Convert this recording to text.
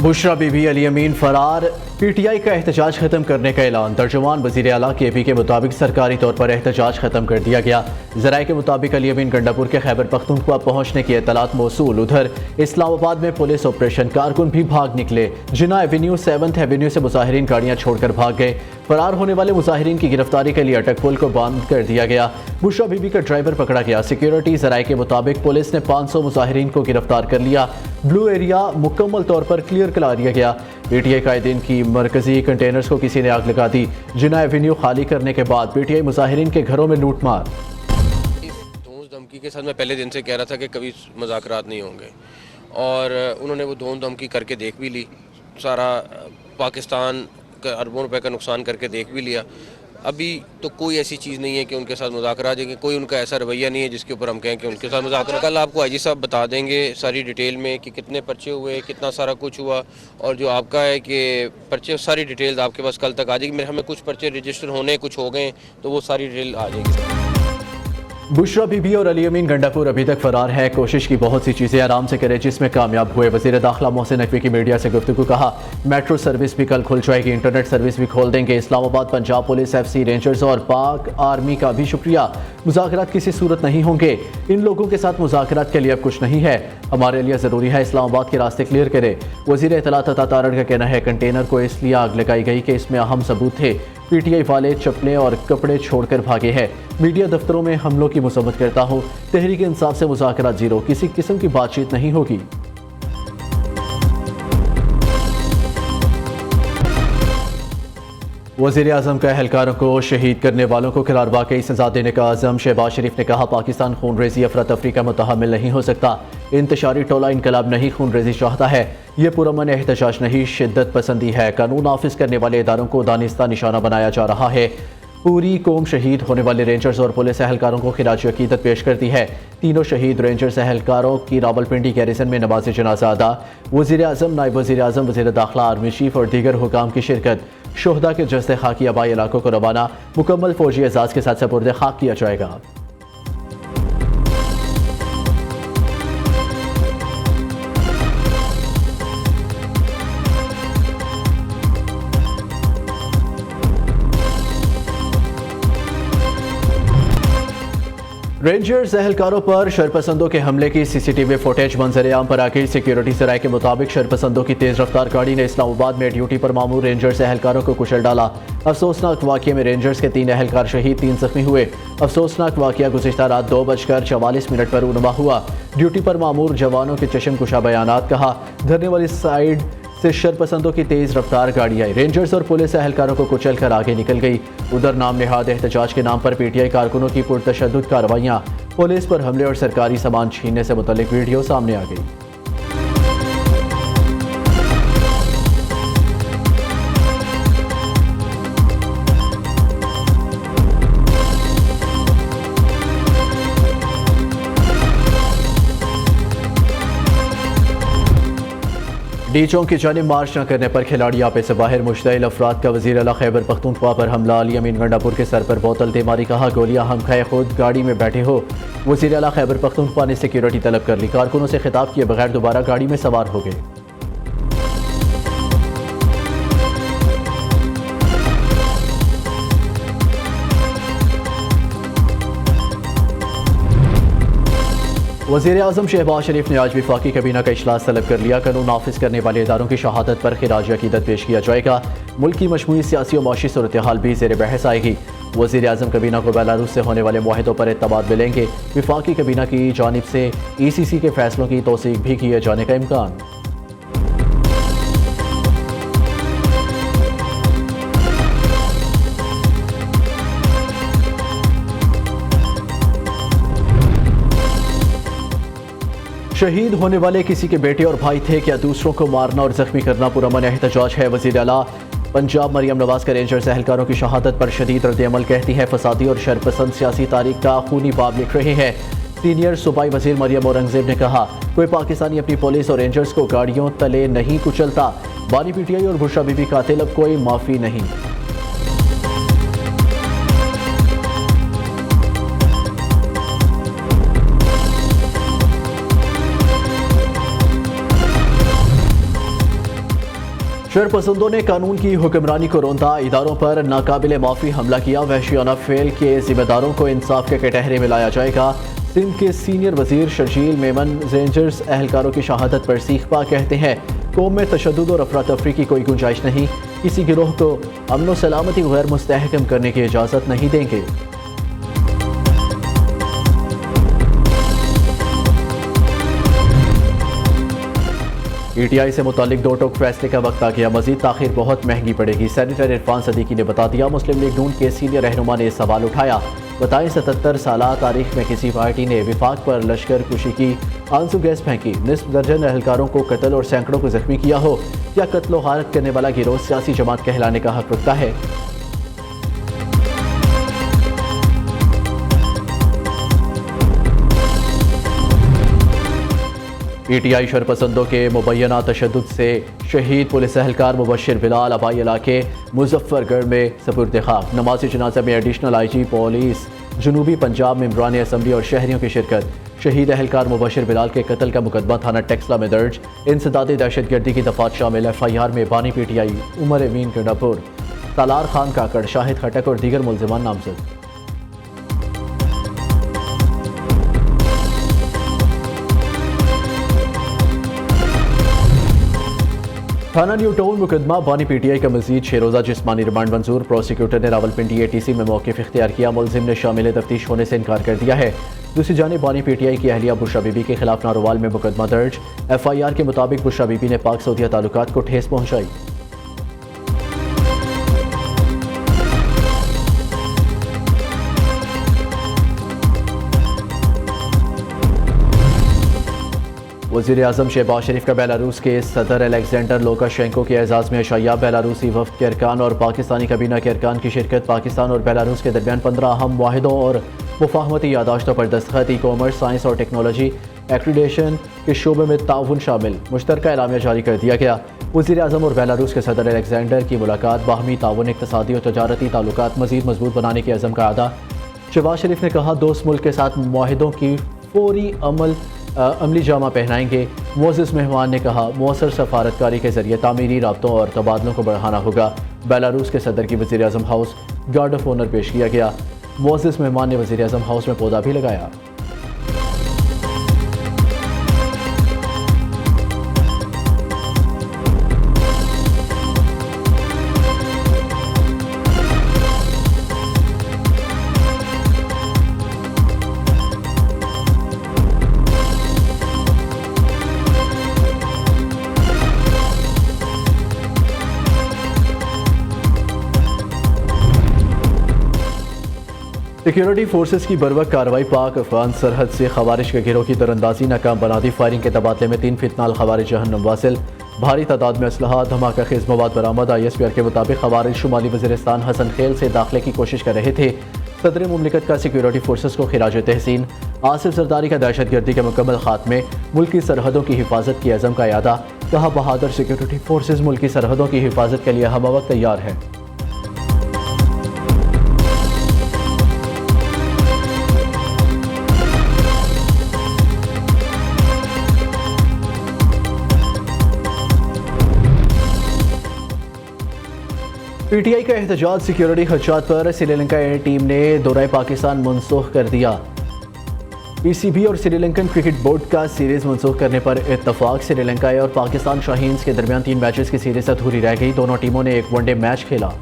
बुशरा बीबी अली अमीन फरार, पीटीआई का एहतजाज खत्म करने का ऐलान। तर्जुमान वज़ीर आला KP के मुताबिक सरकारी तौर पर एहतजाज खत्म कर दिया गया। ज़राए के मुताबिक अली अमीन गंडापुर के खैबर पख्तूनख्वा पहुंचने की इत्तलात मौसूल। उधर इस्लामाबाद में पुलिस ऑपरेशन, कारकुन भी भाग निकले। जिन्ना एवेन्यू 7th एवेन्यू से मुजाहिरीन गाड़ियां छोड़कर भाग गए। फरार होने वाले मुजाहिरीन की गिरफ्तारी के लिए अटक पुल को बंद कर दिया गया। बुशरा बीबी का ड्राइवर पकड़ा गया। सिक्योरिटी ज़राए के मुताबिक पुलिस ने 500 मुजाहिरीन को गिरफ्तार कर लिया। ब्लू एरिया मुकम्मल तौर पर क्लियर करा दिया गया। PTI कायदीन की मरकजी कंटेनर्स को किसी ने आग लगा दी। जिन्ना एवेन्यू खाली करने के बाद PTI मुजाहिरीन के घरों में लूटमार। धौंस धमकी के साथ मैं पहले दिन से कह रहा था कि कभी मुज़ाकरात नहीं होंगे, और उन्होंने वो धौंस धमकी करके देख भी ली। सारा पाकिस्तान का अरबों रुपए का नुकसान करके देख भी लिया। अभी तो कोई ऐसी चीज़ नहीं है कि उनके साथ मुज़ाकरा आ जाएंगे। कोई उनका ऐसा रवैया नहीं है जिसके ऊपर हम कहें कि उनके साथ मुज़ाकरा। कल आपको IG साहब बता देंगे सारी डिटेल में कि कितने पर्चे हुए, कितना सारा कुछ हुआ, और जो आपका है कि पर्चे, सारी डिटेल्स आपके पास कल तक आ जाएगी। मेरे हमें कुछ पर्चे रजिस्टर होने, कुछ हो गए, तो वो सारी डिटेल आ जाएगी। बुशरा बीबी और अली अमीन गंडापुर अभी तक फरार है। कोशिश की बहुत सी चीज़ें आराम से करें जिसमें कामयाब हुए। वज़ीर दाखिला मोहसिन नकवी की मीडिया से गुफ्तगू। कहा मेट्रो सर्विस भी कल खुल जाएगी, इंटरनेट सर्विस भी खोल देंगे। Islamabad Punjab police, FC rangers और पाक आर्मी का भी शुक्रिया। मुज़ाकरात किसी सूरत नहीं होंगे। इन लोगों के साथ मुज़ाकरात के लिए अब कुछ नहीं है। हमारे लिए ज़रूरी है इस्लामाबाद के रास्ते क्लियर करें। वज़ीर इत्तलात अता तारड़ का कहना है कंटेनर को इसलिए आग लगाई गई कि इसमें अहम सबूत थे। PTI वाले चप्पलें और कपड़े छोड़कर भागे हैं। मीडिया दफ्तरों में हमलों की मसम्मत करता हूँ। तहरीक इंसाफ से मुज़ाकरात जीरो, किसी किस्म की बातचीत नहीं होगी। वज़ीर आज़म का एहलकारों को शहीद करने वालों को करार वाकई सजा देने का आज़म। शहबाज शरीफ ने कहा पाकिस्तान खून रेजी अफरा तफरी का मुतहम्मिल नहीं हो सकता। इंतशारी टोला इनकलाब नहीं, खून रेजी चाहता है। ये पुरअमन एहतजाज नहीं, शिद्दत पसंदी है। कानून नाफिज करने वाले इदारों को दानिस्ता निशाना बनाया जा रहा है। पूरी कौम शहीद होने वाले रेंजर्स और पुलिस एहलकारों को खिराज अकीदत पेश करती है। तीनों शहीद रेंजर्स एहलकारों की रावलपिंडी गैरिसन में नमाज जनाजा अदा। वज़ीर आज़म, नायब वज़ीर आज़म, वज़ीर दाखिला, आर्मी चीफ और दीगर हुकाम की शिरकत। शोहदा के जस्ते खाकी आबाई इलाकों को रवाना, मुकम्मल फौजी एजाज के साथ सपुर्द खाक किया जाएगा। रेंजर्स एहलकारों पर शरपसंदों के हमले की CCTV फुटेज मंजर आम पर आ गई। सिक्योरिटी सराय के मुताबिक शरपसंदों की तेज रफ्तार गाड़ी ने इस्लामाबाद में ड्यूटी पर मामूर रेंजर्स एहलकारों को कुचल डाला। अफसोसनाक वाक़ये में रेंजर्स के 3 एहलकार शहीद, 3 जख्मी हुए। अफसोसनाक वाक़या गुज़िश्ता रात 2:44 पर रूनुमा हुआ। ड्यूटी पर मामूर जवानों के चश्म कुशा बयानात। कहा धरने वाली साइड से शरपसंदों की तेज रफ्तार गाड़ी आई, रेंजर्स और पुलिस एहलकारों को कुचल कर आगे निकल गई। उधर नाम निहाद एहतजाज के नाम पर PTI कारकुनों की पुरतशद्दुद कार्रवाइयाँ, पुलिस पर हमले और सरकारी सामान छीनने से मुतल्लिक वीडियो सामने आ गई। डी चौक की जानिब मार्च न करने पर खिलाड़ी आपे से बाहर। मुश्तइल अफराद का वज़ीर आला खैबर पख्तूनख्वा पर हमला। अली अमीन गंडापुर के सर पर बोतल दे मारी। कहा गोलियां हम खाए खुद गाड़ी में बैठे हो। वज़ीर आला खैबर पख्तूनख्वा ने सिक्योरिटी तलब कर ली। कारकुनों से खिताब किए बगैर दोबारा गाड़ी में सवार हो गए। वज़ीर आज़म शहबाज शरीफ ने आज वफाकी कैबिनेट का इजलास तलब कर लिया। कानून नाफिज करने वाले इदारों की शहादत पर खिराज अकीदत पेश किया जाएगा। मुल्क की मजमूई सियासी और माशी सूरत हाल भी ज़ेर बहस आएगी। वज़ीर आज़म कैबिनेट को बेलारूस से होने वाले मुआहदों पर इत्तबाद मिलेंगे। वफाकी कैबिनेट की जानिब से ECC के फैसलों की तौसीक भी किए जाने का इम्कान। शहीद होने वाले किसी के बेटे और भाई थे क्या? दूसरों को मारना और जख्मी करना पुरअमन एहतजाज है। वज़ीर आला पंजाब मरियम नवाज का रेंजर्स एहलकारों की शहादत पर शदीद रद्द-ए-अमल। कहती है फसादी और शरपसंद सियासी तारीख का खूनी बाब लिख रहे हैं। सीनियर सूबाई वज़ीर मरियम औरंगज़ेब ने कहा कोई पाकिस्तानी अपनी पुलिस और रेंजर्स को गाड़ियों तले नहीं कुचलता। बानी PTI और बुशरा बीबी कातिल, अब कोई माफ़ी नहीं। शरपसंदों ने कानून की हुक्मरानी को रोंदा, इदारों पर नाकाबिले माफ़ी हमला किया। वहशियाना फेल के जिम्मेदारों को इंसाफ के कटहरे में लाया जाएगा। सिंध के सीनियर वजीर शर्जील मेमन रेंजर्स एहलकारों की शहादत पर सीखपा कहते हैं कौम में तशद्दुद और अफरा तफरी की कोई गुंजाइश नहीं, किसी गिरोह को अमन व सलामती गैर मुस्तहकम करने की इजाज़त नहीं देंगे। PTI से मुतालिक दो टोक फैसले का वक्त आ गया, मजीद ताखिर बहुत महंगी पड़ेगी। सेनेटर इरफान सदीकी ने बता दिया। मुस्लिम लीग नून के सीनियर रहनुमा ने सवाल उठाया, बताएं 77 साल तारीख में किसी पार्टी ने विफाक पर लश्कर कुशी की आंसू गैस फेंकी, निस्फ दर्जन एहलकारों को कत्ल और सैकड़ों को जख्मी किया हो, क्या कत्लो हालत करने वाला गिरोह सियासी जमात कहलाने का हक रखता है? PTI शरपसंदों के मुबैना तशद्दुद से शहीद पुलिस एहलकार मुबश्शिर बिलाल आबाई इलाके मुजफ्फरगढ़ में सपुर्द खाक। नमाज जनाजा में एडिशनल IG पुलिस जनूबी पंजाब मेंबरान असम्बली और शहरियों की शिरकत। शहीद एहलकार मुबश्शिर बिलाल के कत्ल का मुकदमा थाना टेक्सला में दर्ज। इंसदादी दहशतगर्दी की दफात शामिल। FIR में बानी PTI उमर अमीन गंडापुर, तालार खान काकड़, शाहिद खटक और दीगर मुलजिमान नामजद। थाना न्यू टाउन मुकदमा बानी PTI का मजीद 6 रोज़ा जिस्मानी रिमांड मंजूर। प्रोसिक्यूटर ने रावलपिंडी ATC में मौक़िफ़ इख्तियार किया। मुलजिम ने शामिल तफ्तीश होने से इनकार कर दिया है। दूसरी जानिब बानी PTI की अहलिया बुशरा बीबी के खिलाफ नारोवाल में मुकदमा दर्ज। FIR के मुताबिक बुशरा बीबी ने पाक सऊदिया ताल्लुकात को ठेस पहुँचाई। वज़ीर आज़म शहबाज शरीफ का बेलारूस के सदर अलेक्जेंडर लुकाशेंको के एजाज़ में अशाया। बेलारूसी वफ़द के अरकान और पाकिस्तानी काबीना के अरकान की शिरकत। पाकिस्तान और बेलारूस के दरमियान 15 अहम मुआहिदों और मुफाहमती यादाश्तों पर दस्तखत। ई-कॉमर्स, साइंस और टेक्नोलॉजी एक्रीडेशन के शोबे में ताउन शामिल। मुश्तरका एलामिया जारी कर दिया गया। वज़ीर आज़म और बेलारूस के सदर अलेक्जेंडर की मुलाकात बाहमी ताउन, इक़्तिसादी और तजारती ताल्लुकात मज़ीद मजबूत बनाने के अज़म का अदा। शहबाज शरीफ ने कहा, दोस्त मुल्क के साथ मुआहिदों की फौरी अमली जामा पहनाएंगे। मोअज़्ज़ज़ मेहमान ने कहा, मौसर सफारतकारी के जरिए तामीरी राब्तों और तबादलों को बढ़ाना होगा। बेलारूस के सदर की वज़ीर आज़म हाउस गार्ड ऑफ ऑनर पेश किया गया। मोअज़्ज़ज़ मेहमान ने वज़ीर आज़म हाउस में पौधा भी लगाया। सिक्योरिटी फोर्सेस की बरवक कार्रवाई पाक अफगान सरहद से खवारिश के गिरोह की दरअंदाजी नाकाम बना दी। फायरिंग के तबादले में 3 फितनाल खवारिज जहन्नम वासिल। भारी तादाद में असलहा, धमाका खेज मवाद बरामद। ISPR के मुताबिक खवारिज शुमाली वज़ीरिस्तान हसन खेल से दाखिले की कोशिश कर रहे थे। सदर मुमलिकत का सिक्योरिटी फोर्सेस को खिराज तहसीन। आसिफ जरदारी का दहशतगर्दी के मुकम्मल खात्मे, मुल्क की सरहदों की हिफाजत की अज़म का यादा। कहा, बहादुर सिक्योरिटी फोर्सेस मुल्क की सरहदों की हिफाजत के लिए हम वक्त तैयार है। PTI का एहतजाज सिक्योरिटी खदशात पर। श्रीलंका टीम ने दौरे पाकिस्तान मनसूख कर दिया। PCB और श्रीलंकन क्रिकेट बोर्ड का सीरीज मनसूख करने पर इत्तफाक। श्रीलंका और पाकिस्तान शाहीन्स के दरमियान 3 मैचेस की सीरीज अधूरी रह गई। दोनों टीमों ने एक वनडे मैच खेला।